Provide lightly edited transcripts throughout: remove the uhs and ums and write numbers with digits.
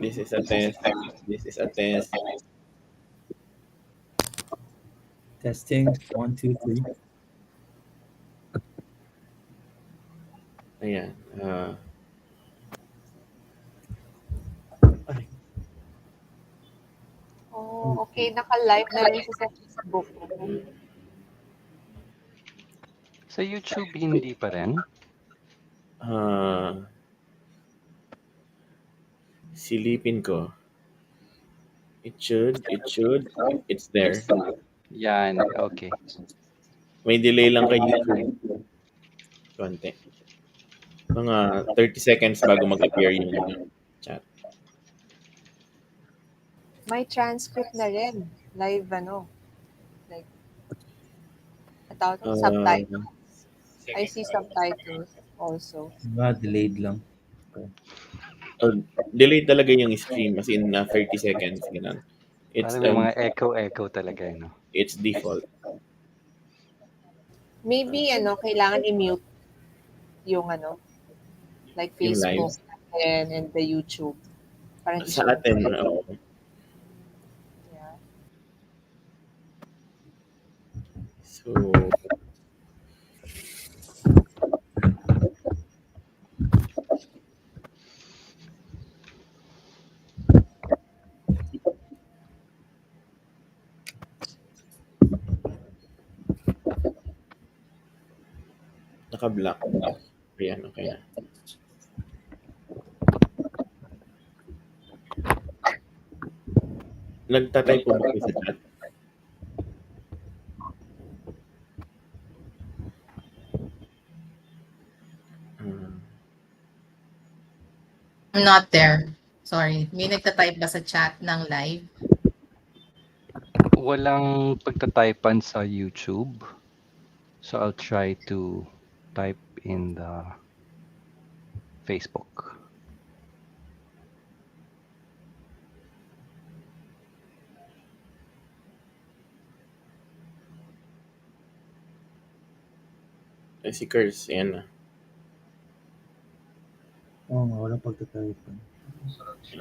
This is a test. This is a test. Testing. 1, 2, 3. Ayan. Ay, Oh, okay. Naka-live na rin siya sa Facebook. Sa YouTube, hindi pa rin. Silipin ko. It's there. Yan, okay. May delay lang kay YouTube. Konti. Mga 30 seconds bago mag-appear yung chat. May transcript na rin. Live like, subtitles. I see subtitles also. Delayed lang. Delay talaga yung stream as in 30 seconds. Ganun. It's, Parang may mga echo talaga, no? it's default. Maybe, kailangan i-mute yung, like Yung Facebook and the YouTube. Parang Sa atin, Yeah. So, naka-block. Ayan, okay na. Nagtatype po ba kayo sa chat? I'm not there. Sorry. May nagtatype ba sa chat ng live? Walang pagtatypan sa YouTube. So I'll try to type in the Facebook. Si Curse, ayan na. Oo nga, walang pagtatype.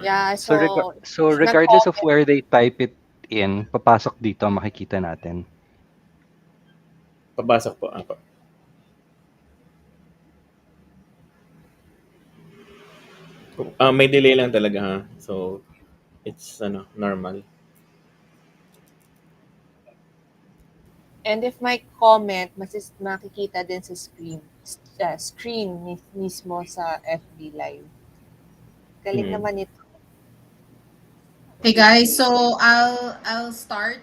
Yeah, So regardless of where they type it in, papasok dito, makikita natin. Papasok po ako. May delay lang talaga ha. So, it's normal. And if may comment, makikita din sa screen mismo sa FB Live. Galing naman ito. Okay guys, so I'll start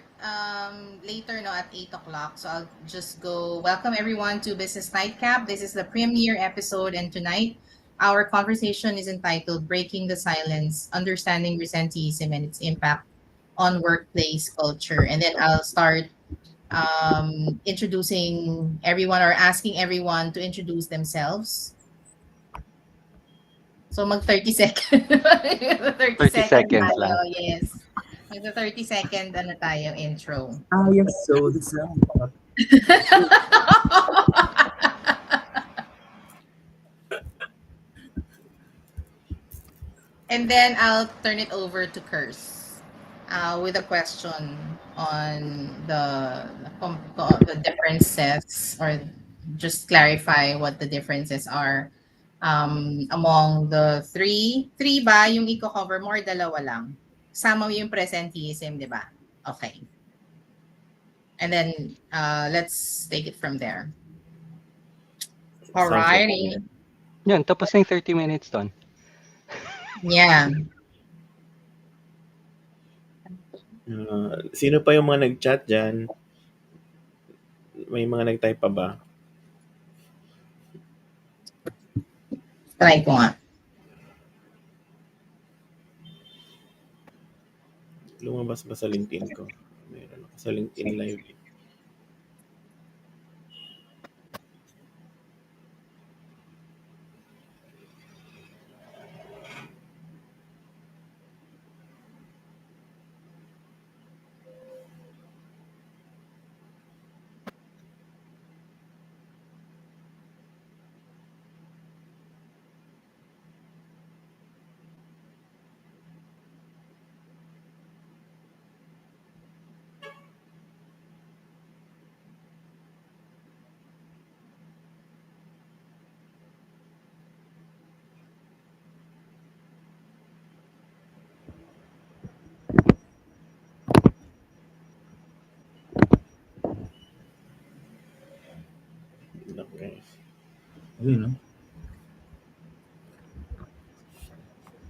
later at 8 o'clock. So I'll just go welcome everyone to Business Nightcap. This is the premiere episode, and tonight our conversation is entitled Breaking the Silence, Understanding Resenteeism and its Impact on Workplace Culture. And then I'll start introducing everyone or asking everyone to introduce themselves. So mag 30 second. 30 seconds lang. tayo, yes. Mag 30 second tayo intro. I am so disappointed. And then I'll turn it over to Curse with a question on the differences, or just clarify what the differences are among the three ba yung i-cover mo or dalawa lang? Sama mo yung presenteeism, di ba? Okay. And then let's take it from there. Alrighty. Yan, tapos na yung 30 minutes doon. Yeah. Sino pa yung mga nag-chat dyan? May mga nag-type pa ba? Try ko nga. Lumabas ba sa LinkedIn ko? Meron ako sa LinkedIn Live. Ayun, no?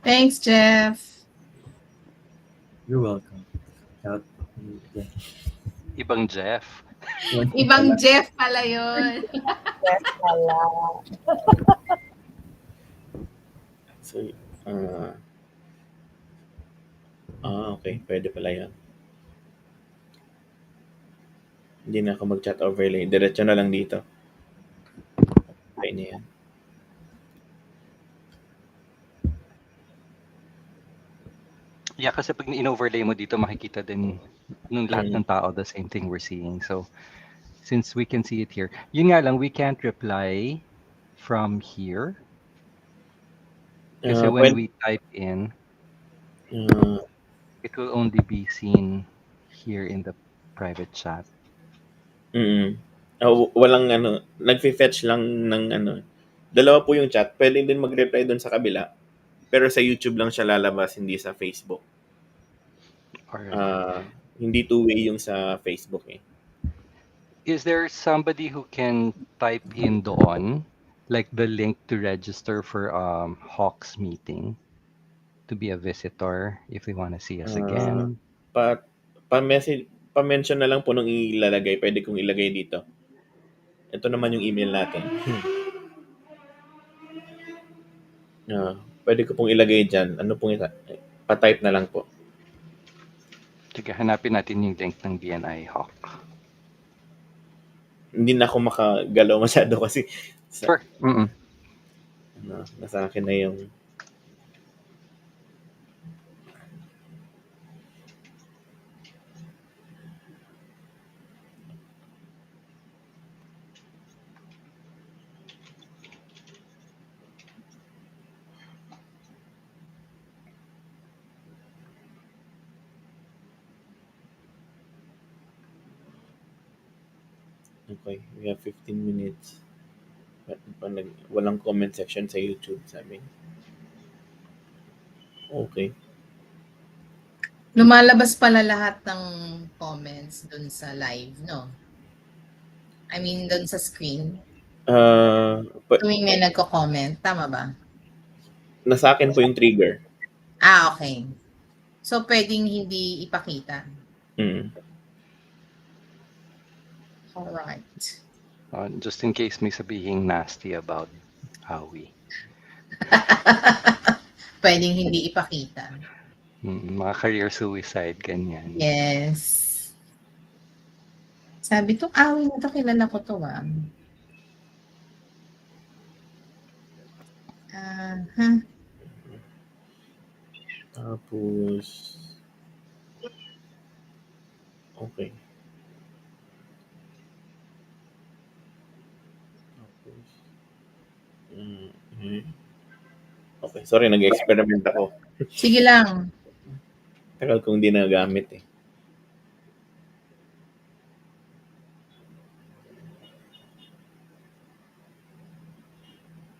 Thanks, Jeff. You're welcome. Shout. Yeah. Ibang Jeff. One Ibang pala. Jeff pala yun. Yes, pala. So, ah, okay. Pwede pala yan. Hindi na ako mag-chat overlay. Diretso na lang dito. Okay na yan. Yeah, kasi pag in-overlay mo dito, makikita din nung lahat Mm. ng tao the same thing we're seeing. So, since we can see it here, yun nga lang, we can't reply from here. Kasi when Pwede, we type in, ah, it will only be seen here in the private chat. walang ano, nagfi-fetch lang ng ano. Dalawa po yung chat. Pwede din mag-reply doon sa kabila. Pero sa YouTube lang siya lalabas, hindi sa Facebook. Alright. Hindi two-way yung sa Facebook eh. Is there somebody who can type in doon, like the link to register for Hawks meeting to be a visitor if they want to see us Ah, again? pa-message, pa-mention na lang po nung ilalagay. Pwede kong ilagay dito. Ito naman yung email natin. Pwede ko pong ilagay dyan. Ano pong pa-type na lang po. Sige, hanapin natin yung link ng BNI Hawk. Hindi na ako makagalaw masyado kasi Sure. nasa akin na yung okay, we have 15 minutes. Walang comment section sa YouTube, sabi. Okay. Lumalabas pala lahat ng comments dun sa live, no? I mean, dun sa screen. Tuwing may nagko-comment. Tama ba? Nasa akin po yung trigger. Okay. So, pwedeng hindi ipakita. Alright. Just in case may sabihing nasty about Awi. Pwedeng hindi ipakita. Mga career suicide, ganyan. Yes. Sabi to, Awi na to, kilala ko to ah. Tapos, okay. Tapos, okay, sorry, nag-experiment ako. Sige lang. Tagal kong di nagamit eh.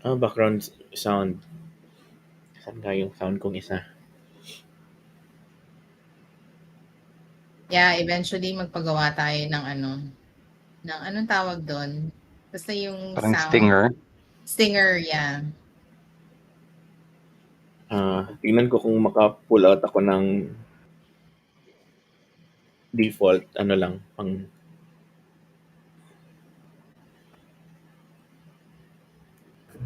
Background sound. Saan nga yung sound kong isa? Yeah, eventually magpagawa tayo ng anong tawag doon? Basta yung Parang sound. stinger. Stinger, yeah. Tingnan ko kung maka-pull out ako ng default, pang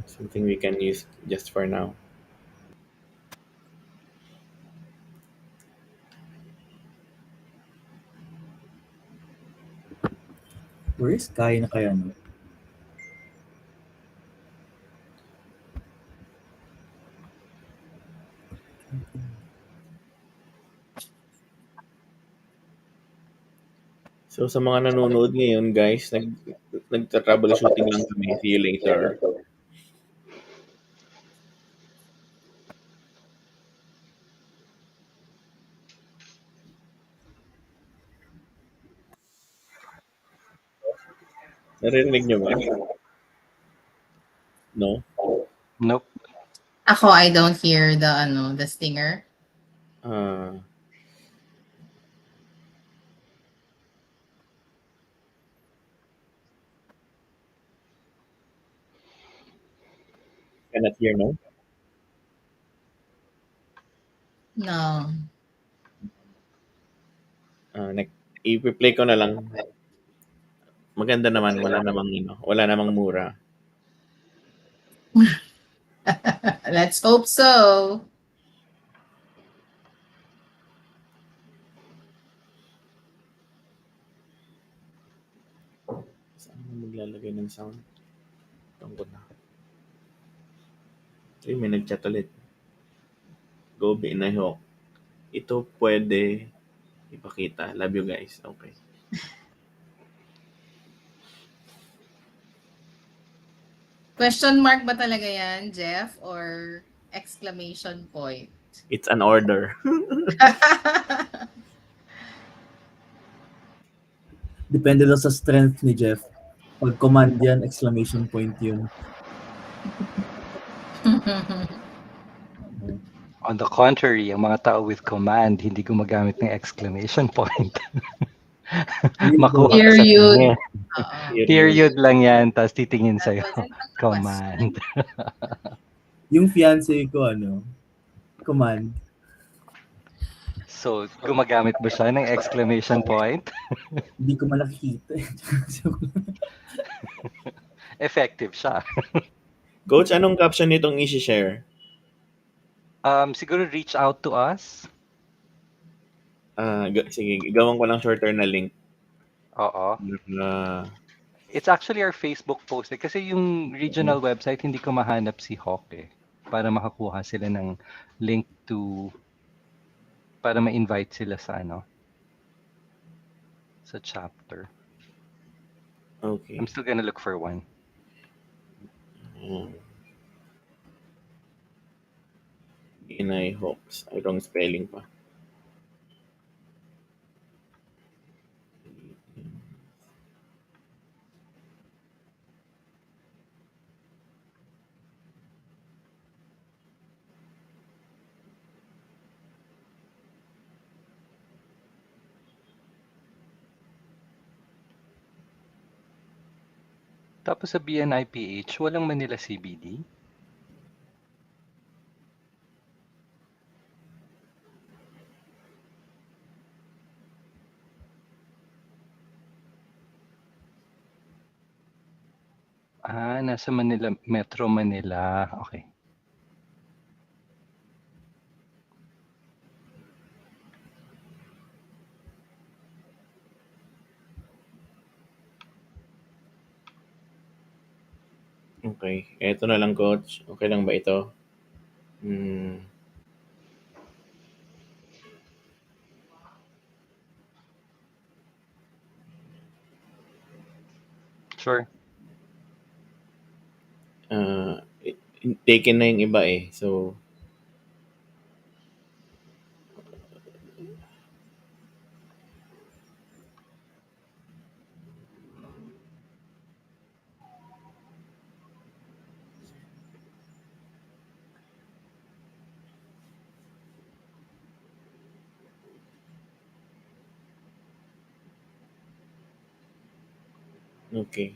something we can use just for now. Where is kaya na kaya, no? So sa mga nanonood ngayon, guys, nagta-troubleshooting lang kami. See you later. Narinig niyo ba? No? Nope. Ako, I don't hear the stinger. cannot hear, no? No. I-play ko na lang. Maganda naman, wala namang mura. Let's hope so. Saan mo maglalagay ng sound? Tungkol na. Ay, may nag-chat ulit. Gobi na ho. Ito pwede ipakita. Love you guys. Okay. Question mark ba talaga yan, Jeff? Or exclamation point? It's an order. Depende daw sa strength ni Jeff. Pag command yan, exclamation point yun. On the contrary, ang mga tao with command, hindi gumagamit ng exclamation point. Makuha ka sa Period. tingin. Oo. Period lang yan, tapos titingin That sa'yo. wasn't a Command. Yung fiancé ko, command. So, gumagamit ba siya ng exclamation point? Hindi ko man nakikita. Effective siya. Coach, anong caption nitong i-share? Siguro reach out to us. Sige, gawan ko lang shorter na link. Oo. It's actually our Facebook post. Kasi yung regional website, hindi ko mahanap si Hawk para makakuha sila ng link to, para ma-invite sila sa sa chapter. Okay. I'm still gonna look for one. Inay Hawks. Ay, wrong spelling pa. Tapos sa BNIPH, walang Manila CBD? Nasa Manila, Metro Manila. Okay. Okay. Eto na lang, Coach. Okay lang ba ito? Sure. Taken na yung iba So, okay.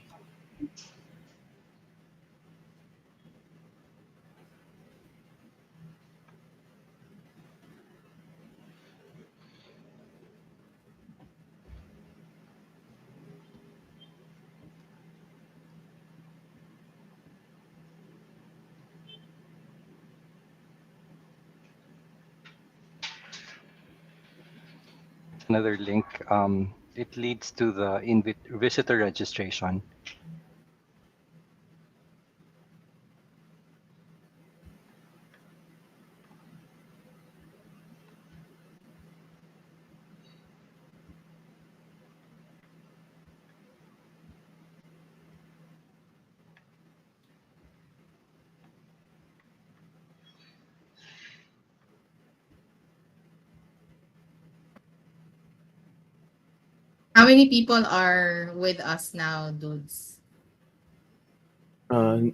Another link. It leads to the visitor registration. How many people are with us now, dudes?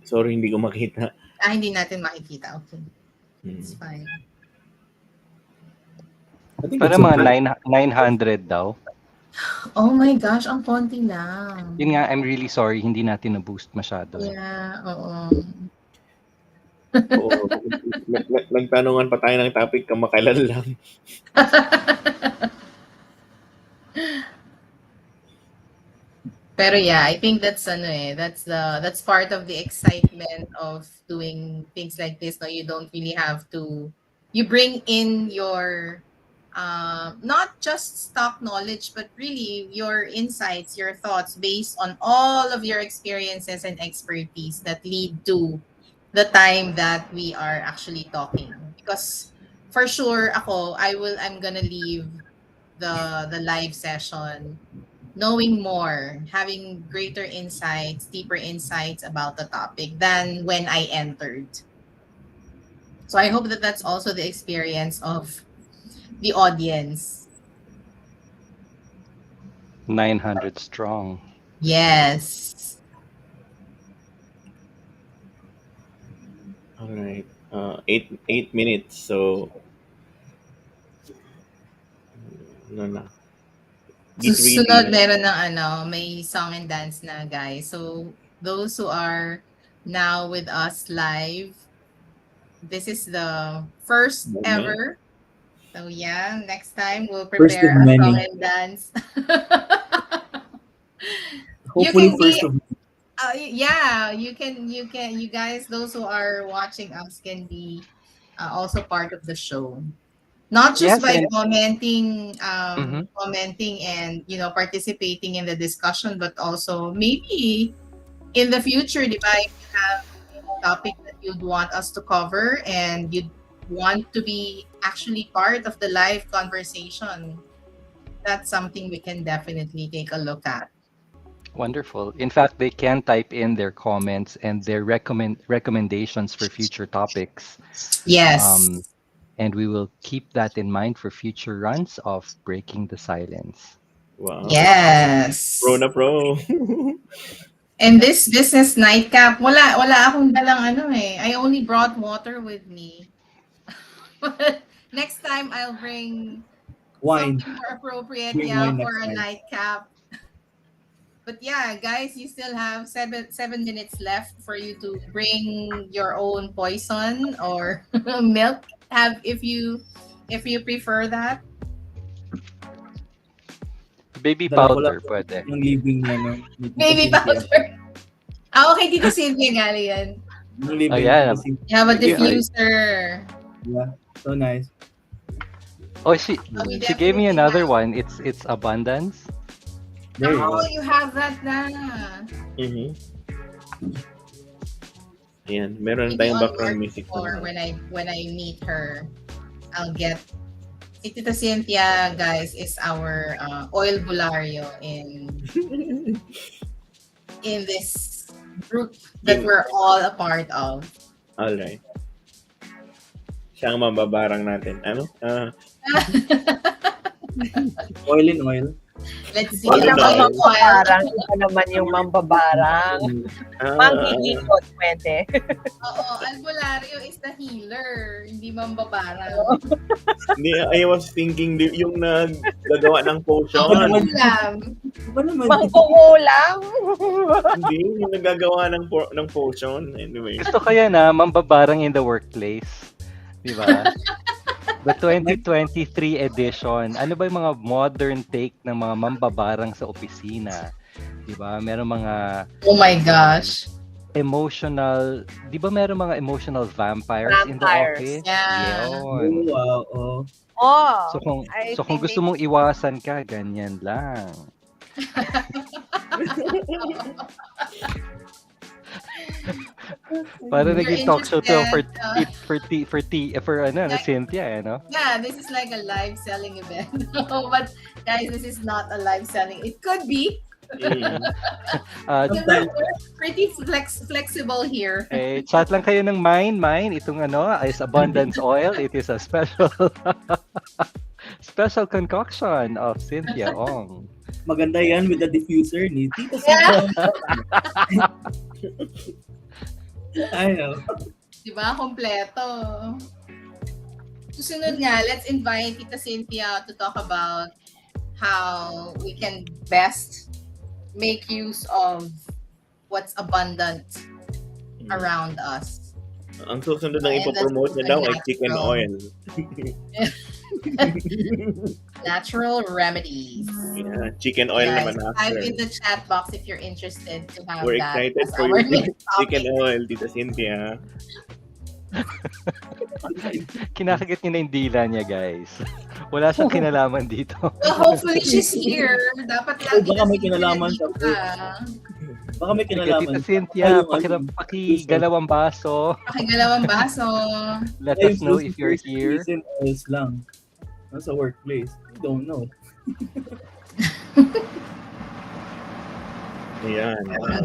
Sorry, hindi ko makita. Hindi natin makikita. Okay. It's fine. Para mga 900 daw. Oh my gosh, ang konti lang. Yun nga, I'm really sorry, hindi natin na-boost masyado. Yeah, oo. Oo, nagtanungan pa tayo ng topic kamakailan lang. Pero yeah, I think that's that's part of the excitement of doing things like this. No, you don't really have to. You bring in your not just stock knowledge, but really your insights, your thoughts based on all of your experiences and expertise that lead to the time that we are actually talking. Because for sure, I'm gonna leave the live session knowing more, having greater insights, deeper insights about the topic than when I entered. So I hope that that's also the experience of the audience. 900 strong. Yes. All right. 8 minutes. So, ano na. Get Susunod, ready. meron ng may song and dance na, guys. So those who are now with us live, this is the first Moment. ever. So yeah, next time we'll First of prepare a song many. and dance. You Hopefully can first be of yeah, you guys, those who are watching us can be also part of the show. Not just Yes, by and mhm. commenting and participating in the discussion, but also maybe in the future, di ba, if you have any topic that you'd want us to cover and you'd want to be actually part of the live conversation, that's something we can definitely take a look at. Wonderful. In fact, they can type in their comments and their recommendations for future topics. Yes. Um, and we will keep that in mind for future runs of Breaking the Silence. Wow. Pro Yes. na pro. And this business nightcap, wala akong dalang I only brought water with me. Next time I'll bring wine. something more appropriate, Bring yeah, wine for next a time. nightcap. But yeah, guys, you still have 7 minutes left for you to bring your own poison or milk. Have if you prefer that. Baby Dala ko lang powder, pwede. yung living ni Tita Baby Cynthia. powder. Okay, Tita Sylvia galing yan. Yung living yeah. Tita Cynthia. You have a Yeah, diffuser. Yeah, so nice. Oh, she We she gave me definitely another have. one. It's abundance. There you go. Oh, you have that na. Mhm. Ayan, meron Maybe tayong on background March music 4 na. when I meet her, I'll get. Si Tita Cynthia, guys, is our oil bulario in this group that Yung, we're all a part of. alright. Siya ang mababarang natin. Ano? Oil in oil. Let's see. Oil Huwag in naman oil. mambabarang. Iba naman yung mambabarang. Manghihikot, pwede. Oo, albulario is the healer, hindi mambabarang. Hindi, I was thinking yung naggagawa ng potion. Ulam. Diba naman? Mangkungulang. Hindi, yung naggagawa ng potion. Anyway. Gusto ko yan mambabarang in the workplace. Di ba? The 2023 edition. Ano ba yung mga modern take ng mga mambabarang sa opisina? Di ba? Meron mga Oh my gosh. emotional, di ba meron mga emotional vampires in the Vampires. office? Yeah. Yun. Wow, oh. Oh, So kung gusto mong iwasan ka, ganyan lang. Para You're naging talk show to interested, for Cynthia, no? yeah, this is like a live selling event. But guys, this is not a live selling. It could be. Mm. We're pretty flexible here. Chat lang kayo ng mine. Itong is abundance oil. It is a special concoction of Cynthia Ong. Maganda yan with the diffuser ni Tita Cynthia. I know. Diba? Kompleto. Susunod nga, let's invite Tita Cynthia to talk about how we can best make use of what's abundant around us. Ang susunod ng And that's ipopromote niya daw ay chicken natural. oil. Natural remedies. Yeah, chicken oil Guys, naman type after. in the chat box if you're interested to have We're that excited as for our your next chicken topic. oil, Tita Cynthia. Kinakagit niya na yung dila niya, guys. Wala siyang kinalaman dito. Well, hopefully she's here. Dapat lang Baka may Tita kinalaman Cynthia sa ka. Baka may Sige, kinalaman. Tita Cynthia, pakigalawang baso. Pakigalawang baso. Let us know if you're here. Recent oils lang. Sa workplace. We don't know. Ayan.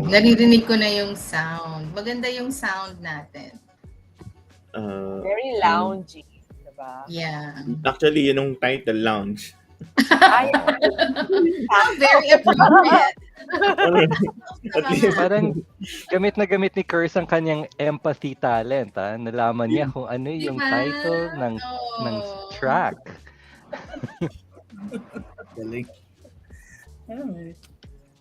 Naririnig ko na yung sound. Maganda yung sound natin. Very loungy. Diba? Yeah. Actually, yun yung title, lounge. Ay, Very appropriate. At least, Parang gamit na gamit ni Curse ang kanyang empathy talent. Ha? Nalaman niya kung ano yung Diba? title ng Oh. track. Galing.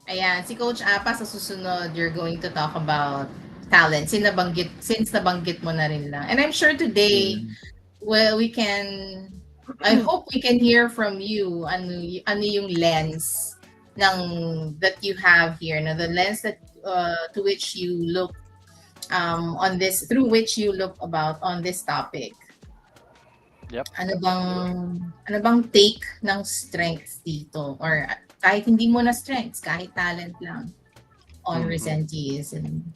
Ayan, si Coach Apa sa susunod, you're going to talk about talent. Since nabanggit mo na rin lang. And I'm sure today, well, I hope we can hear from you ano yung lens that you have here, the lens that to which you look through which you look about on this topic. Yep. Ano bang take ng strengths dito, or kahit hindi mo na strengths, kahit talent lang on Resenteeism?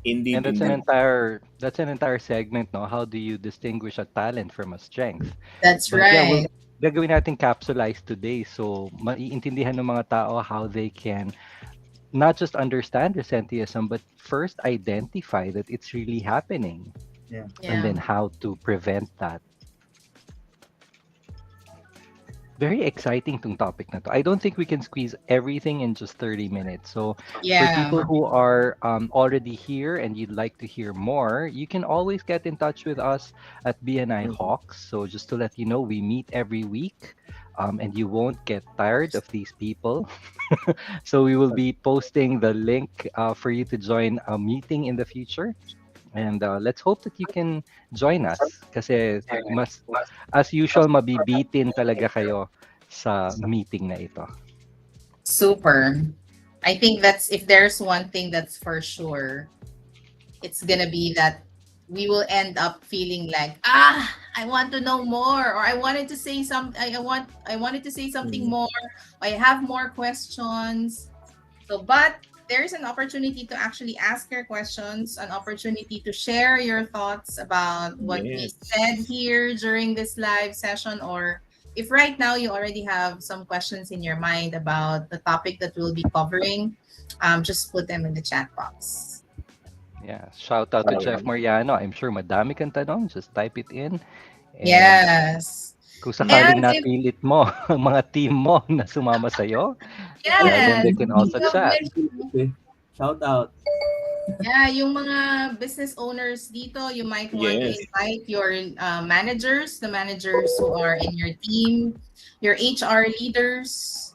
indeed. And that's an entire segment, no? How do you distinguish a talent from a strength? That's But yeah, right. gagawin natin capsulize today, so maiintindihan ng mga tao how they can not just understand resenteeism, but first identify that it's really happening, and then how to prevent that. Very exciting tong topic na to. I don't think we can squeeze everything in just 30 minutes. So for people who are already here and you'd like to hear more, you can always get in touch with us at BNI Hawks. So just to let you know, we meet every week, and you won't get tired of these people. So we will be posting the link for you to join a meeting in the future. And let's hope that you can join us. Kasi as usual, mabibitin talaga kayo sa meeting na ito. Super. I think if there's one thing that's for sure, it's gonna be that we will end up feeling like, I want to know more, or I wanted to say something. I wanted to say something more. I have more questions. But there's an opportunity to actually ask your questions, an opportunity to share your thoughts about what we said here during this live session, or if right now you already have some questions in your mind about the topic that we'll be covering, just put them in the chat box. Yeah, shout out to Jeff Mariano. I'm sure madami kang tanong. Just type it in. And Yes. kung sakaling napilit mo ang mga team mo na sumama sa'yo, then they can also chat. Shout out. Yeah, yung mga business owners dito, you might want to invite your managers, the managers who are in your team, your HR leaders.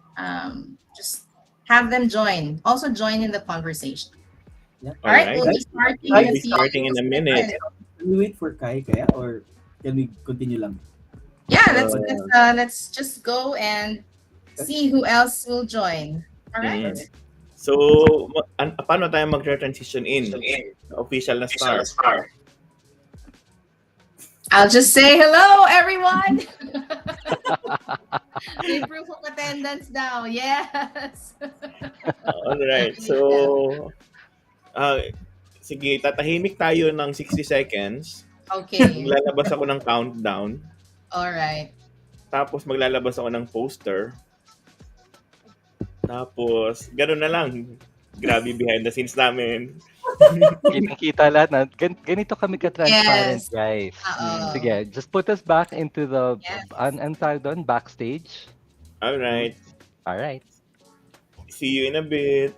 Just have them join. Also join in the conversation. Yeah. All right, we'll be starting in a minute. Can we wait for Kai kaya, or can we continue lang? Yeah, let's just go and see who else will join. All right. So, paano tayo mag-transition in? Official na start. I'll just say hello, everyone. May proof of attendance now. Yes. All right. So, sige, tatahimik tayo ng 60 seconds. Okay. Maglalabas ako ng countdown. All right. Tapos maglalabas ako ng poster. Tapos, gano'n na lang. Grabe behind the scenes namin. Kita lahat na. Ganito kami ka-transparent, guys. Sige, just put us back into the backstage. All right. See you in a bit.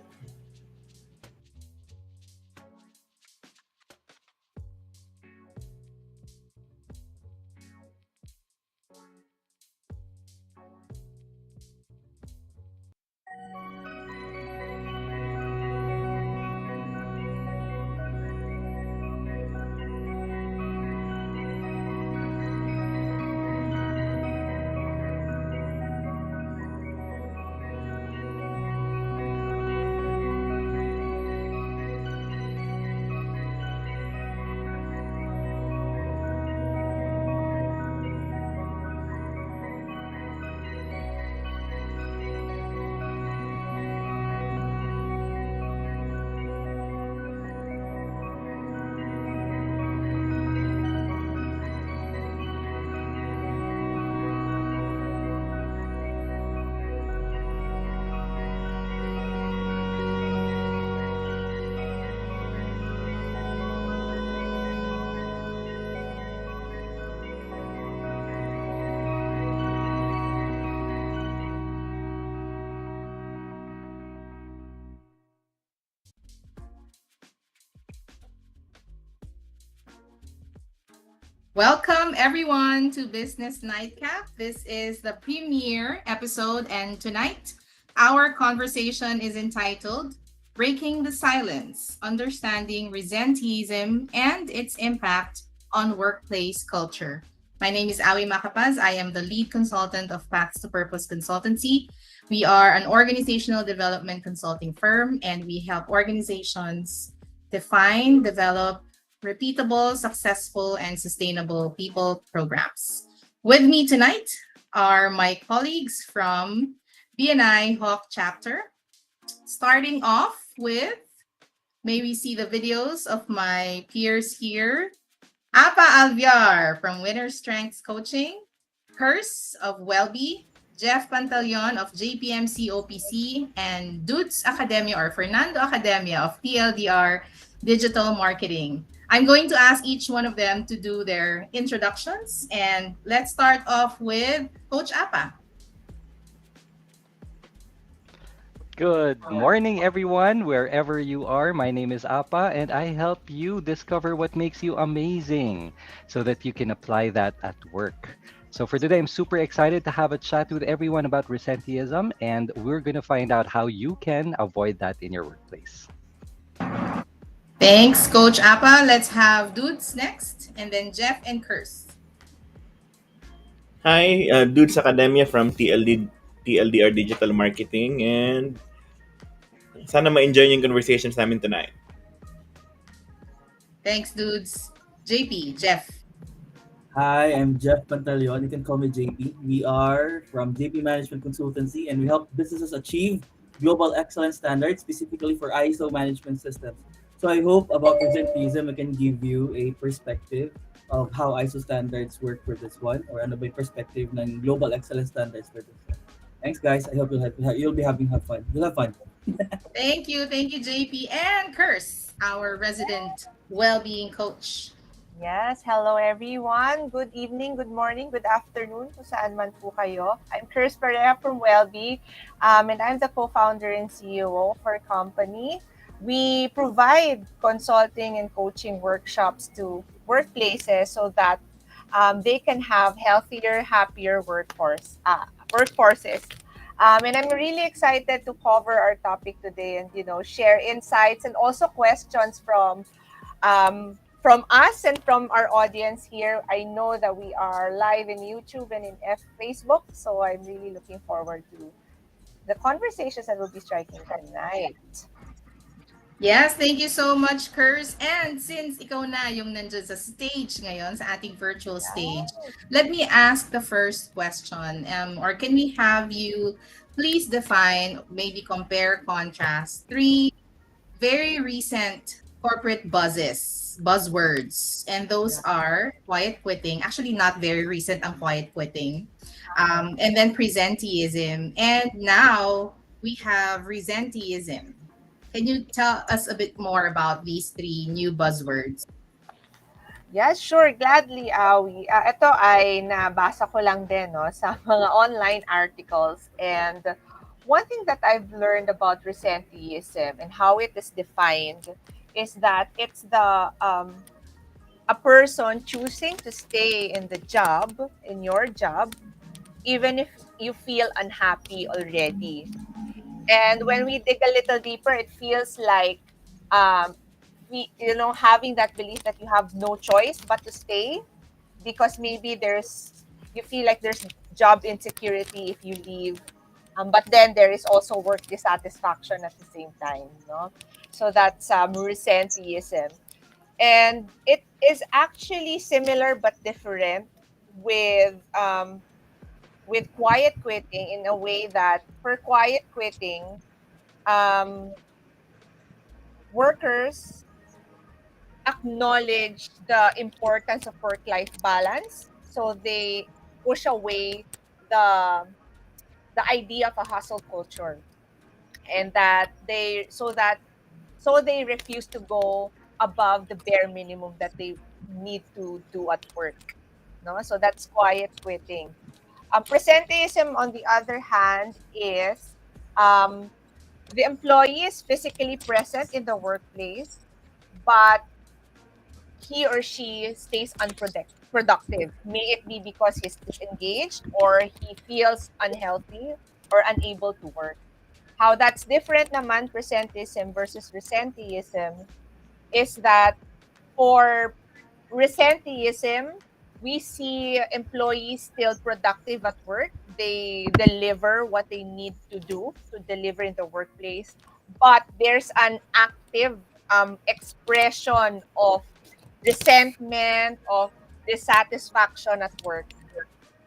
Welcome everyone to Business Nightcap. This is the premiere episode, and tonight our conversation is entitled Breaking the Silence: Understanding Resenteeism and Its Impact on Workplace Culture. My name is Awi Macapaz. I am the lead consultant of Paths to Purpose Consultancy. We are an organizational development consulting firm, and we help organizations define, develop, repeatable, successful, and sustainable people programs. With me tonight are my colleagues from BNI Hawk chapter. Starting off with, may we see the videos of my peers here. Apa Alviar from Winner Strengths Coaching, Curse of Wellbe, Jeff Pantaleon of JPMC OPC, and Dudes Academia or Fernando Academia of TLDR Digital Marketing. I'm going to ask each one of them to do their introductions, and let's start off with Coach Apa. Good morning, everyone, wherever you are. My name is Apa, and I help you discover what makes you amazing so that you can apply that at work. So, for today, I'm super excited to have a chat with everyone about resenteeism, and we're going to find out how you can avoid that in your workplace. Thanks, Coach Apa. Let's have Dudes next, and then Jeff and Curse. Hi, Dudes Academia from TLDR Digital Marketing, and sana ma-enjoy yung conversations namin tonight. Thanks, Dudes. JP, Jeff. Hi, I'm Jeff Pantaleon. You can call me JP. We are from JP Management Consultancy, and we help businesses achieve global excellence standards, specifically for ISO management systems. So I hope about presenteeism, I can give you a perspective of how ISO standards work for this one, or ano ba yung perspective ng global excellence standards for this one. Thanks, guys. I hope you'll be having fun. You'll have fun. Thank you, JP. And Curse, our resident well-being coach. Yes, hello everyone. Good evening, good morning, good afternoon kung saan man po kayo. I'm Chris Pereira from Wellbe, and I'm the co-founder and CEO for a company. We provide consulting and coaching workshops to workplaces so that they can have healthier, happier workforces. And I'm really excited to cover our topic today and share insights and also questions from us and from our audience here. I know that we are live in YouTube and in Facebook, so I'm really looking forward to the conversations that we'll be striking tonight. Yes, thank you so much, Curse. And since ikaw na yung nandyan sa stage ngayon, sa ating virtual stage, let me ask the first question. Or can we have you please define, maybe compare, contrast, 3 very recent corporate buzzwords, and those are quiet quitting. Actually, not very recent ang quiet quitting. And then presenteeism. And now we have resenteeism. Can you tell us a bit more about these 3 new buzzwords? Yes, sure. Gladly, Awi. Ito ay nabasa ko lang din sa mga online articles. And one thing that I've learned about resenteeism and how it is defined is that it's a person choosing to stay in your job, even if you feel unhappy already. And when we dig a little deeper, it feels like having that belief that you have no choice but to stay, because maybe you feel like there's job insecurity if you leave. But then there is also work dissatisfaction at the same time, So that's resenteeism. And it is actually similar but different with quiet quitting, in a way that for quiet quitting, workers acknowledge the importance of work-life balance, so they push away the idea of a hustle culture, and that they refuse to go above the bare minimum that they need to do at work. So that's quiet quitting. Presenteeism, on the other hand, is the employee is physically present in the workplace, but he or she stays productive. May it be because he's disengaged or he feels unhealthy or unable to work. How that's different naman, presentism versus resenteeism, is that for resenteeism, we see employees still productive at work. They deliver what they need to do to deliver in the workplace, but there's an active expression of resentment, of dissatisfaction at work.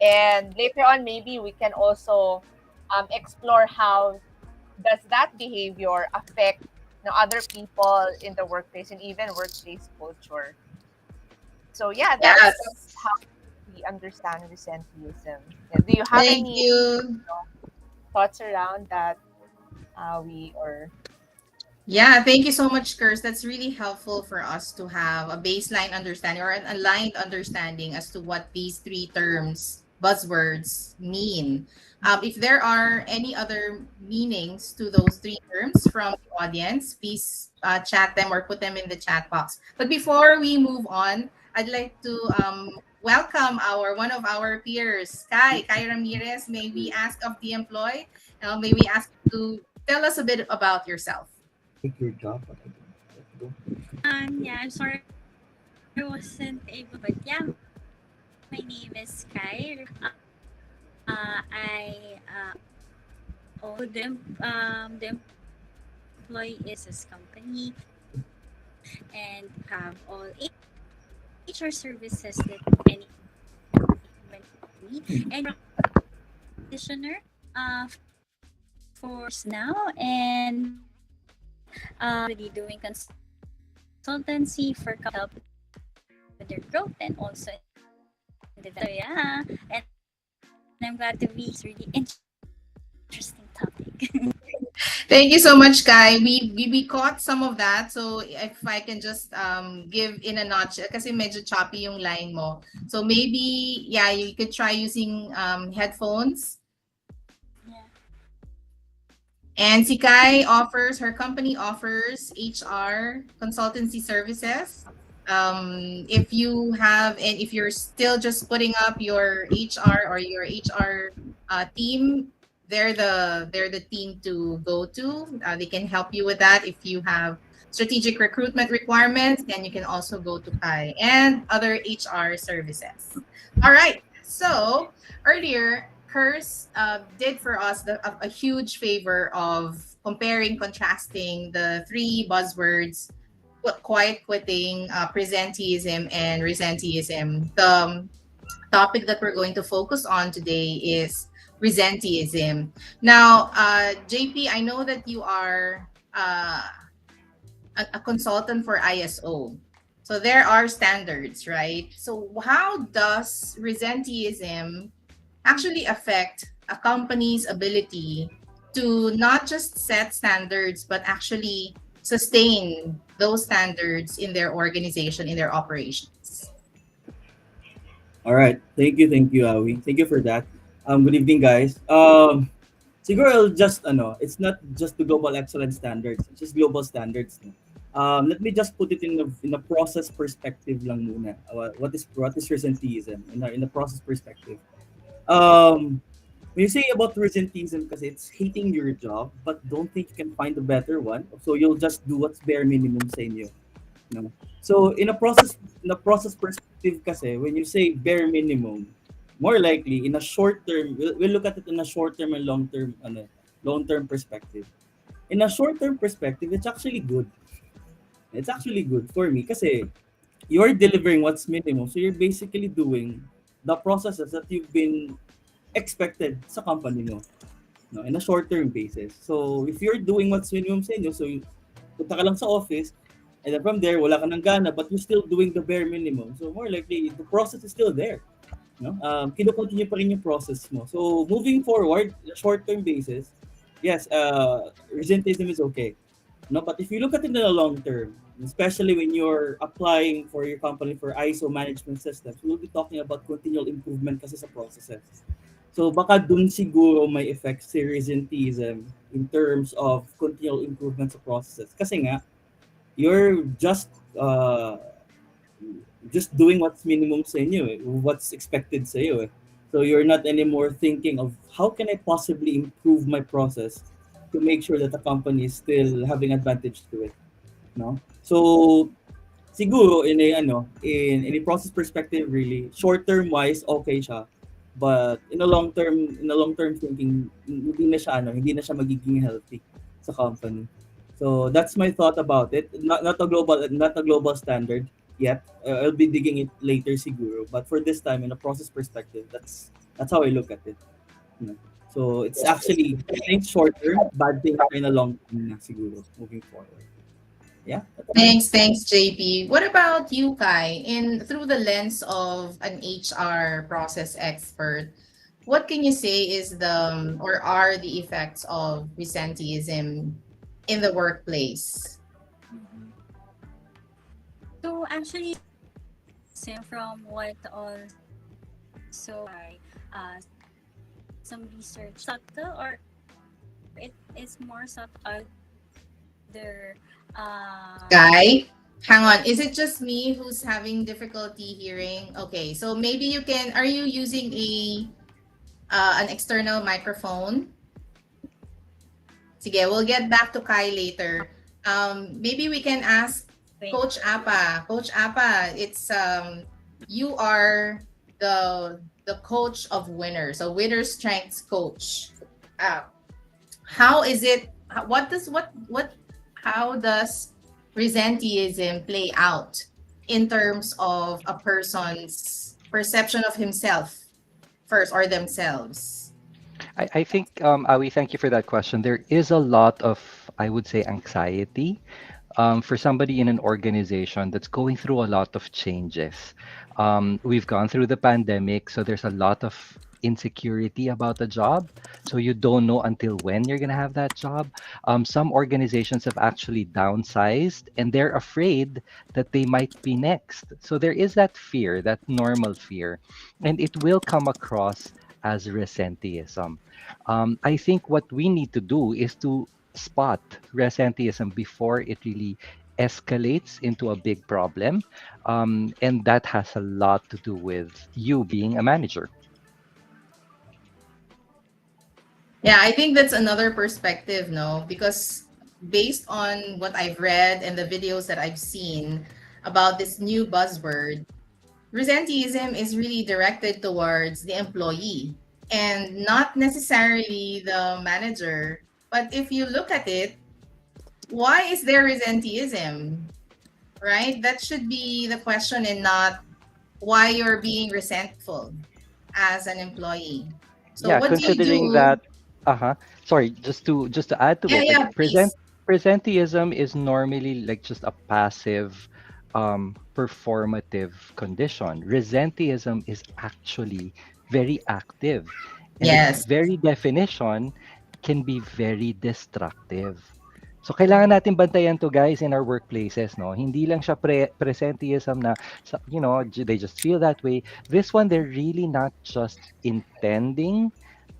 And later on, maybe we can also explore how does that behavior affect other people in the workplace and even workplace culture. So yeah, that's Yes. how we understand resenteeism. Yeah, do you have Thank any you. thoughts around that? We or Yeah, thank you so much, Kurs. That's really helpful for us to have a baseline understanding or an aligned understanding as to what these three terms, buzzwords, mean. If there are any other meanings to those three terms from the audience, please chat them or put them in the chat box. But before we move on, I'd like to welcome our one of our peers, Kai Ramirez. May we ask of the employee? May we ask you to tell us a bit about yourself? Yeah, I'm sorry I wasn't able, but yeah, my name is Kai. I the employee is this company, and have all HR services that any human need. And practitioner for 4 years now, and already doing consultancy for companies to help with their growth and also in development. So yeah, and I'm glad to be here. It's really interesting topic. Thank you so much, Kai. We caught some of that. So if I can just give in a notch, kasi medyo choppy yung line mo. So maybe, yeah, you could try using headphones. Yeah. And si Kai offers, her company offers HR consultancy services. If you have, and if you're still just putting up your HR or your HR team, they're the team to go to. They can help you with that. If you have strategic recruitment requirements, then you can also go to Kai and other HR services. All right. So earlier, Curse did for us a huge favor of comparing, contrasting the three buzzwords: quiet quitting, presenteeism, and resenteeism. The topic that we're going to focus on today is resenteeism. Now, JP, I know that you are a consultant for ISO. So there are standards, right? So how does resenteeism actually affect a company's ability to not just set standards, but actually sustain those standards in their organization, in their operations? All right. Thank you, Awi. Thank you for that. Good evening, guys. Siguro just it's not just the global excellence standards, it's just global standards. No? Let me just put it in a process perspective lang muna. What is presenteeism in a process perspective? Um, when you say about presenteeism, kasi it's hating your job, but don't think you can find a better one. So you'll just do what's bare minimum sa inyo. No? So in a process perspective kasi, when you say bare minimum, more likely in a short term, we'll look at it in a short term and long term perspective. In a short term perspective, it's actually good. It's actually good for me kasi you're delivering what's minimum. So you're basically doing the processes that you've been expected sa company mo, no, in a short term basis. So if you're doing what's minimum sa inyo, so punta ka lang sa office, and then from there, wala ka ng gana, but you're still doing the bare minimum. So more likely, the process is still there. No? Kino-continue pa rin yung process mo. So moving forward, short-term basis, yes, resenteeism is okay. No, but if you look at it in the long term, especially when you're applying for your company for ISO management systems, we'll be talking about continual improvement kasi sa processes. So baka dun siguro may effect si resenteeism in terms of continual improvement sa processes. Kasi nga, you're just just doing what's minimum sa inyo eh, what's expected sa iyo eh. So you're not anymore thinking of how can I possibly improve my process to make sure that the company is still having advantage to it, no? So siguro in a process perspective really short term wise okay siya, but in a long term thinking hindi na siya magiging healthy sa company. So that's my thought about it. Not a global standard yet. I'll be digging it later siguro, but for this time in a process perspective, that's how I look at it, you know. So it's actually things short term, bad things in a long term na siguro moving forward. Yeah, that's mine. Thanks, JP. What about you, Kai? In through the lens of an HR process expert, what can you say is the or are the effects of resenteeism in the workplace? Mhm. So actually, from what also some research subtle or it is more subtle other Guy, hang on. Is it just me who's having difficulty hearing? Okay, so maybe you can. Are you using a an external microphone? Sige, we'll get back to Kai later. Maybe we can ask wait, Coach Apa. Coach Apa, it's you are the coach of winners, a winner strengths coach. Uh, how is it? What does what? How does presenteeism play out in terms of a person's perception of himself first or themselves? I think, Awi, thank you for that question. There is a lot of, I would say, anxiety for somebody in an organization that's going through a lot of changes. We've gone through the pandemic, so there's a lot of insecurity about the job. So you don't know until when you're going to have that job. Some organizations have actually downsized and they're afraid that they might be next. So there is that fear, that normal fear, and it will come across as resenteeism. I think what we need to do is to spot resenteeism before it really escalates into a big problem. And that has a lot to do with you being a manager. Yeah, I think that's another perspective, no? Because based on what I've read and the videos that I've seen about this new buzzword, resenteeism is really directed towards the employee and not necessarily the manager. But if you look at it, why is there resenteeism? Right? That should be the question and not why you're being resentful as an employee. So Yeah, what do you considering do? that, uh-huh. Sorry, just to add to Yeah, it, like yeah, please. presenteeism is normally like just a passive performative condition. Resenteeism is actually very active, and its Yes. very definition can be very destructive. So kailangan natin bantayan to, guys, in our workplaces, no? Hindi lang siya presenteeism na they just feel that way. This one, they're really not just intending,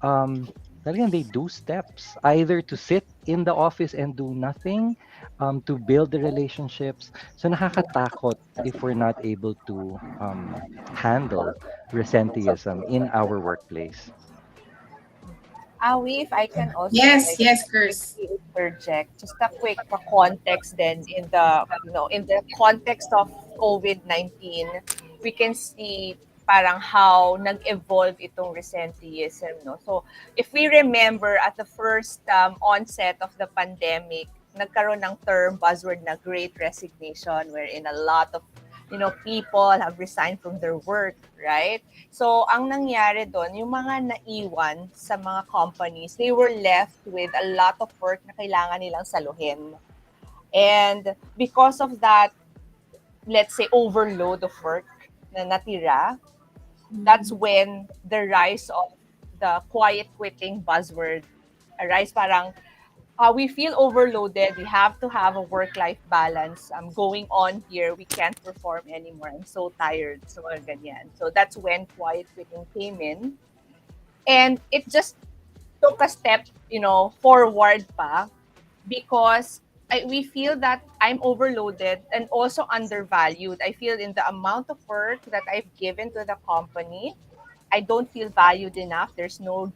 um talagang they do steps either to sit in the office and do nothing, to build the relationships. So nakakatakot if we're not able to handle resenteeism in our workplace. Awi, if I can also Yes, like yes, Chris. quickly interject, just a quick context then in the in the context of COVID-19, we can see parang how nag-evolve itong resenteeism, no? So if we remember at the first onset of the pandemic, nagkaroon ng term buzzword na great resignation wherein a lot of people have resigned from their work, right? So, ang nangyari doon, yung mga naiwan sa mga companies, they were left with a lot of work na kailangan nilang saluhin. And because of that, let's say, overload of work na natira, that's when the rise of the quiet quitting buzzword arise. Parang, we feel overloaded. We have to have a work-life balance. Going on here. We can't perform anymore. I'm so tired. So, mga ganyan. So, that's when quiet quitting came in. And it just took a step, forward pa because we feel that I'm overloaded and also undervalued. I feel in the amount of work that I've given to the company, I don't feel valued enough. There's no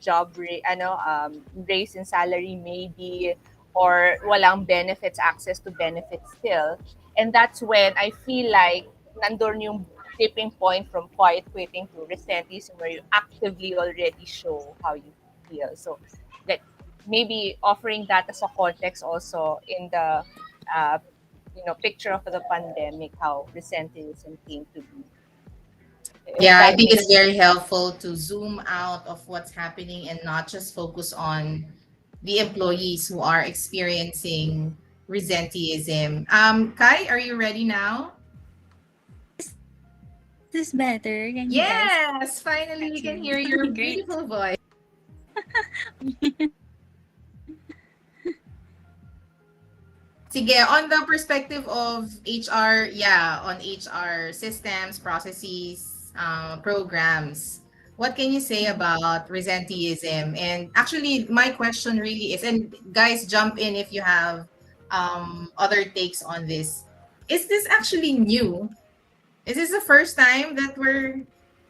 raise in salary maybe, or walang benefits, access to benefits still. And that's when I feel like nandun yung tipping point from quiet quitting to resenteeism, where you actively already show how you feel. So that maybe offering that as a context also in the uh, picture of the pandemic, how resenteeism came to be. If Yeah, I that think it's makes very helpful to zoom out of what's happening and not just focus on the employees who are experiencing resenteeism. Kai, are you ready now? Is this better? Can you guys Yes, finally we hear can me? hear your Great. beautiful voice. Sige, on the perspective of HR, yeah, on HR systems, processes, programs, what can you say about resenteeism? And actually, my question really is, and guys, jump in if you have other takes on this. Is this actually new? Is this the first time that we're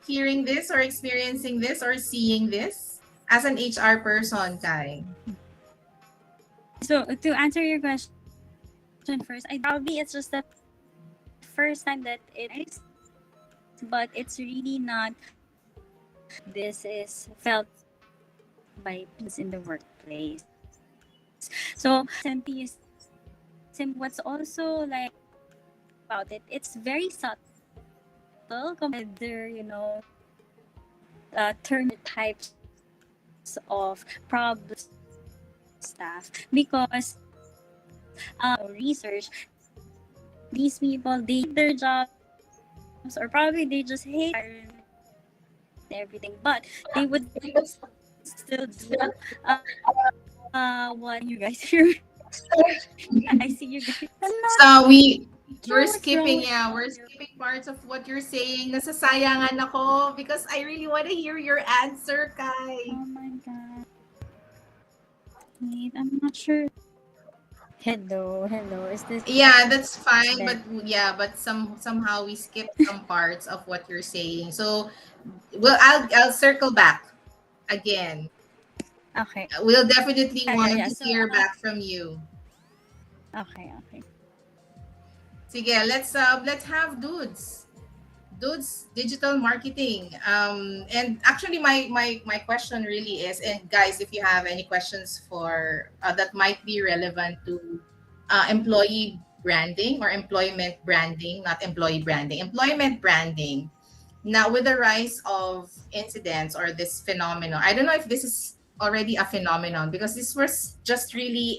hearing this or experiencing this or seeing this as an HR person, Kai? So to answer your question first, I probably it's just the first time that it but it's really not this is felt by people in the workplace. So absenteeism, what's also like about it, it's very subtle compared to other, turn types of problem staff because research, these people they hate their jobs or probably they just hate everything, but they would still do what you guys hear. I see you guys. I'm not So we're sure what's wrong skipping, with yeah, we're audio. skipping parts of what you're saying. Nasasayangan ako because I really want to hear your answer, Kai. Oh my god. Wait, I'm not sure. Hello, hello. Is this Yeah, that's fine, better? but yeah, but somehow we skipped some parts of what you're saying. So, well, I'll circle back again. Okay. We'll definitely Yeah, yeah, want yeah. to So, hear back from you. okay, okay. Sige, let's have dudes digital marketing. And actually my question really is, and guys, if you have any questions for that might be relevant to employee branding or employment branding, not employee branding, employment branding. Now, with the rise of incidents or this phenomenon, I don't know if this is already a phenomenon because this was just really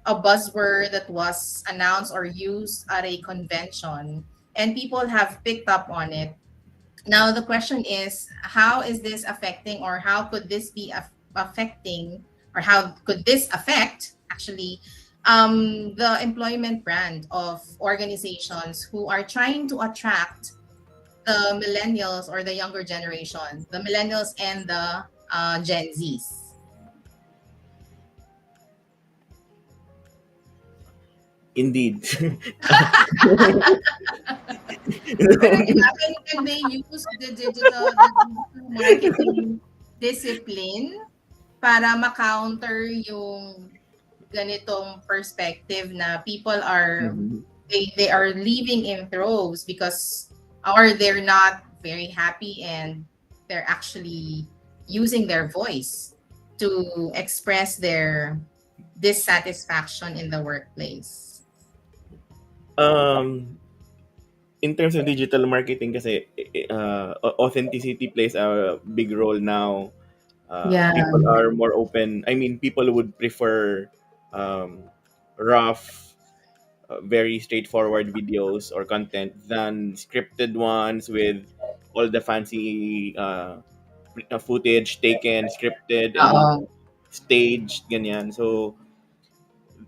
a buzzword that was announced or used at a convention, and people have picked up on it. Now, the question is, how is this affecting, or how could this be affecting, or how could this affect actually the employment brand of organizations who are trying to attract the millennials or the younger generation, the millennials and the Gen Zs. Indeed. Pero yeah, when they use the digital marketing discipline para ma-counter yung ganitong perspective na people are Mhm. they are leaving in droves because or they're not very happy and they're actually using their voice to express their dissatisfaction in the workplace. Um, in terms of digital marketing kasi, authenticity plays a big role now. Yeah. People are more open. I mean, people would prefer um, rough, very straightforward videos or content than scripted ones with all the fancy footage taken, scripted, and Oo. staged, ganyan. So,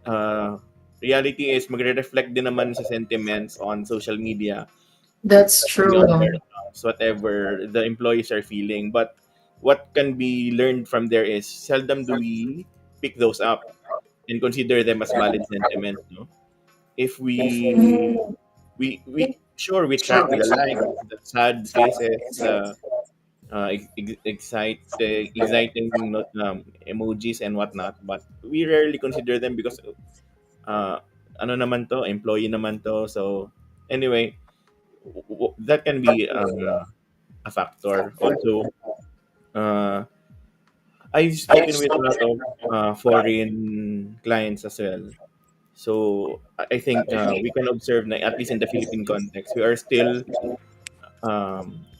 uh, reality is magre-reflect din naman sa sentiments on social media, That's depending true. on their accounts, whatever the employees are feeling. But what can be learned from there is seldom do we pick those up. and consider them as valid sentiments, no? If we sure we track the likes, the sad faces, the exciting emojis and whatnot, but we rarely consider them because uh, ano naman to, employee naman to. So anyway, that can be a factor. Also, uh, I've spoken with a lot of foreign clients as well. So I think we can observe na at least in the Philippine context, we are still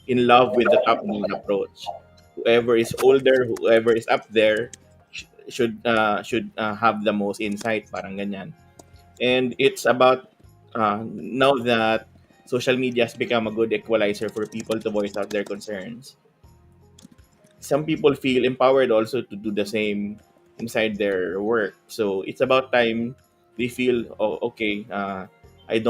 in love with the top-down approach. Whoever is older, whoever is up there, should have the most insight, parang ganyan. And it's about now that social media has become a good equalizer for people to voice out their concerns. Some people feel empowered also to do the same inside their work. So it's about time they feel, oh, okay, I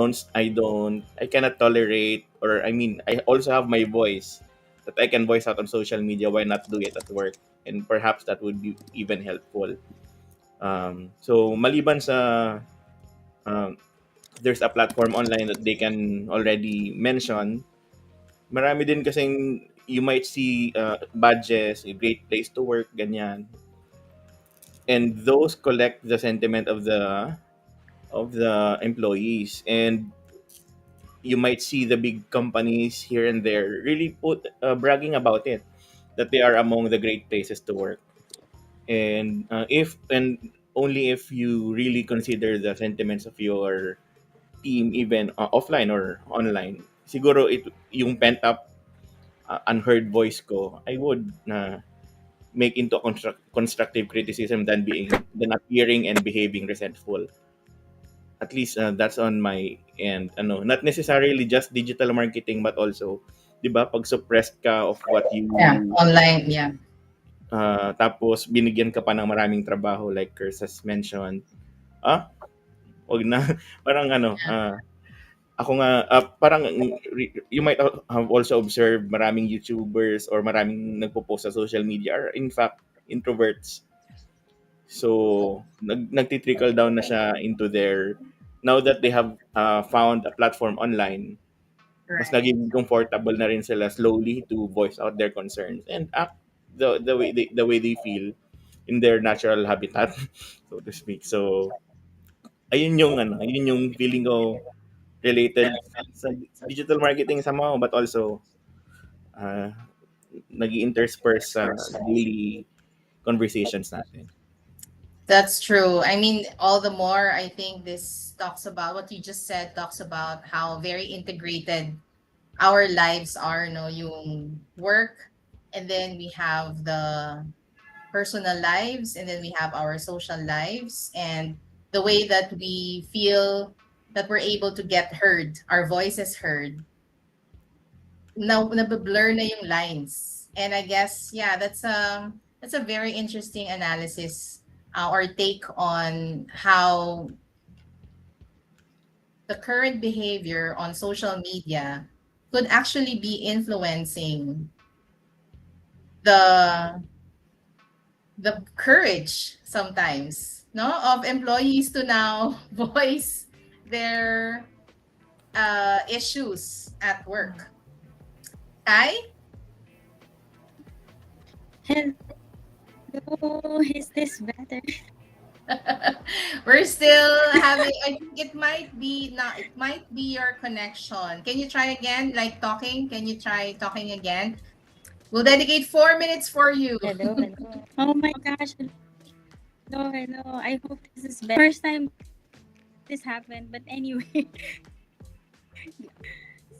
cannot tolerate, or I mean, I also have my voice that I can voice out on social media. Why not do it at work? And perhaps that would be even helpful. So maliban sa um, there's a platform online that they can already mention. Marami din kasing you might see badges, a great place to work, ganyan. And those collect the sentiment of the employees. And you might see the big companies here and there really put bragging about it, that they are among the great places to work. And if and only if you really consider the sentiments of your team, even offline or online, siguro yung pent up unheard voice ko, I would make into constructive criticism than appearing and behaving resentful. At least that's on my end. Ano, not necessarily just digital marketing, but also, 'di ba, pag suppressed ka of what Yeah, you online. Yeah. tapos binigyan ka pa ng maraming trabaho like Kers has mentioned. Ah, wag na. Parang ako nga, parang you might have also observed maraming YouTubers or maraming nagpo-post sa social media are in fact introverts. So, nagti-trickle down na siya into their, now that they have found a platform online, mas Right. naging comfortable na rin sila slowly to voice out their concerns and act the way they feel in their natural habitat, so to speak. So, ayun yung feeling ko related sa digital marketing somehow, but also uh, nag-intersperse sa daily conversations natin. That's true. I mean, all the more, I think this talks about what you just said, talks about how very integrated our lives are, no? Yung work, and then we have the personal lives, and then we have our social lives, and the way that we feel that we're able to get heard, our voices heard. Now, nabe-blur na yung lines. And I guess, yeah, that's a very interesting analysis or take on how the current behavior on social media could actually be influencing the the courage sometimes, no, of employees to now voice their issues at work. Kai? Hello, is this better? We're still having, I think it might be not, it might be your connection. Can you try again? Like talking? Can you try talking again? We'll dedicate 4 minutes for you. Hello, hello. Oh my gosh. Hello, hello. I hope this is better. First time this happened, but anyway.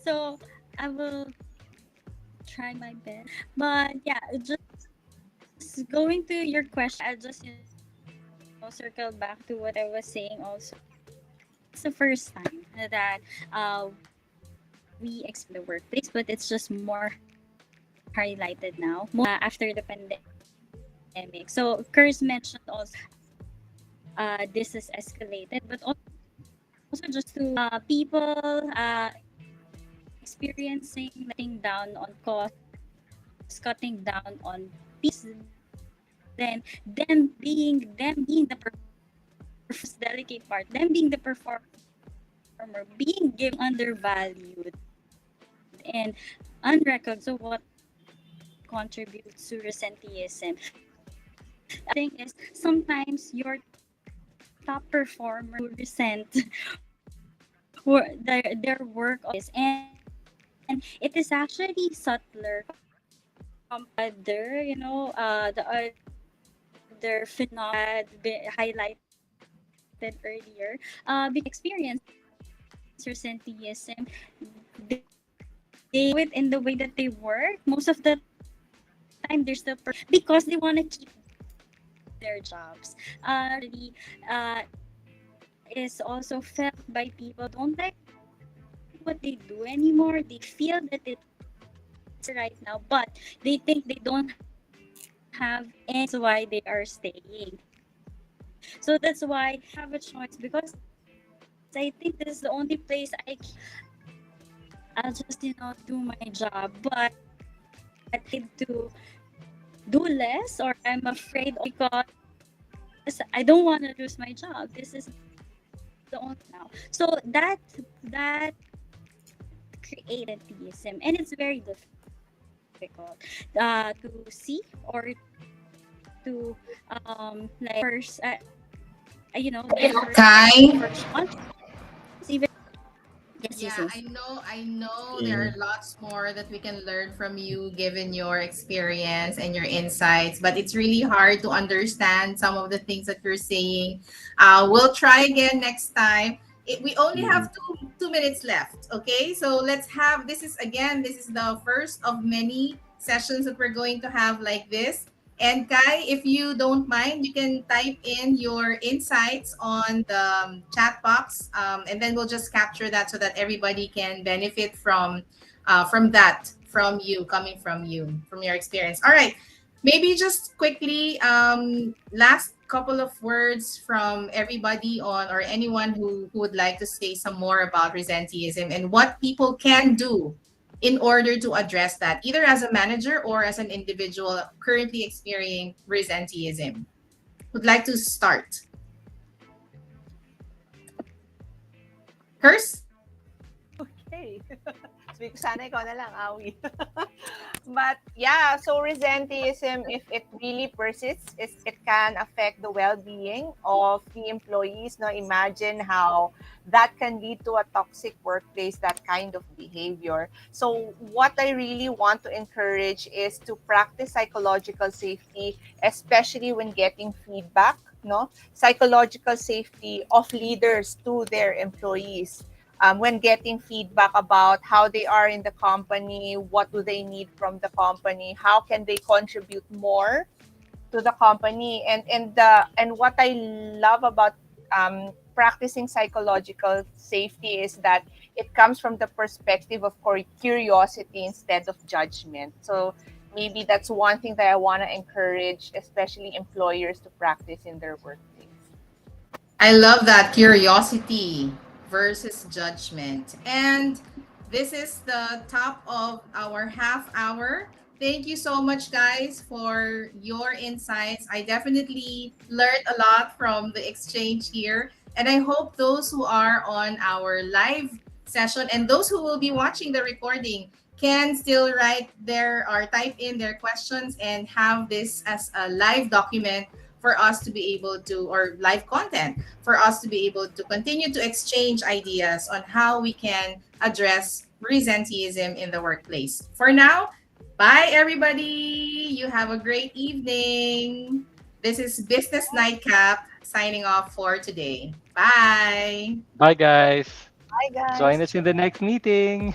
So I will try my best. But yeah, just going to your question, I'll just circle back to what I was saying also. It's the first time that we expect the workplace, but it's just more highlighted now after the pandemic. So Kurs mentioned also this is escalated, but also just to people experiencing cutting down on costs, cutting down on peace, then them being the delicate part, them being the performer, being given undervalued and unrecognized, is also what contributes to resenteeism. Thing is, sometimes your top performer resent their work always, and it is actually subtler the other phenomena that had been highlighted earlier, because when people experience resenteeism, they do it in the way that they work. Most of the time, they're still because they want to keep their jobs. Resenteeism actually is also felt by people don't like what they do anymore. They feel that it's better right now, but they think they don't have any choice. That's why they are staying. So that's why I don't have a choice because I think this is the only place I'll just do my job. But if I decide to do less, or I'm afraid because I don't want to lose my job, this is the only now. So that creates resenteeism, and it's very difficult to see or to differs differs Kai? response even. Yeah, Yes, yes, yes. I know there are Mm. lots more that we can learn from you given your experience and your insights, but it's really hard to understand some of the things that you're saying. We'll try again next time. We only Mm. have 2 minutes left. Okay, so let's have this is again, this is the first of many sessions that we're going to have like this. And Kai, if you don't mind, you can type in your insights on the chat box, and then we'll just capture that so that everybody can benefit from that, from you, coming from you, from your experience. All right, maybe just quickly, last couple of words from everybody on, or anyone who would like to say some more about resenteeism and what people can do in order to address that, either as a manager or as an individual currently experiencing resenteeism. Would like to start? Hers? Okay. Sabi ko, sana ikaw na lang, Awi. But yeah, so resenteeism, if it really persists, it can affect the well-being of the employees. Now imagine how that can lead to a toxic workplace, that kind of behavior. So what I really want to encourage is to practice psychological safety, especially when getting feedback, no? Psychological safety of leaders to their employees, when getting feedback about how they are in the company, what do they need from the company, how can they contribute more to the company, and what I love about practicing psychological safety is that it comes from the perspective of curiosity instead of judgment. So maybe that's one thing that I want to encourage, especially employers, to practice in their workplace. I love that, curiosity versus judgment. And this is the top of our half hour. Thank you so much, guys, for your insights. I definitely learned a lot from the exchange here. And I hope those who are on our live session and those who will be watching the recording can still write their or type in their questions and have this as a live document for us to be able to, or live content for us to be able to continue to exchange ideas on how we can address presenteeism in the workplace. For now, bye everybody. You have a great evening. This is Business Nightcap signing off for today. Bye. Bye, guys. Bye, Join guys. us in the next meeting.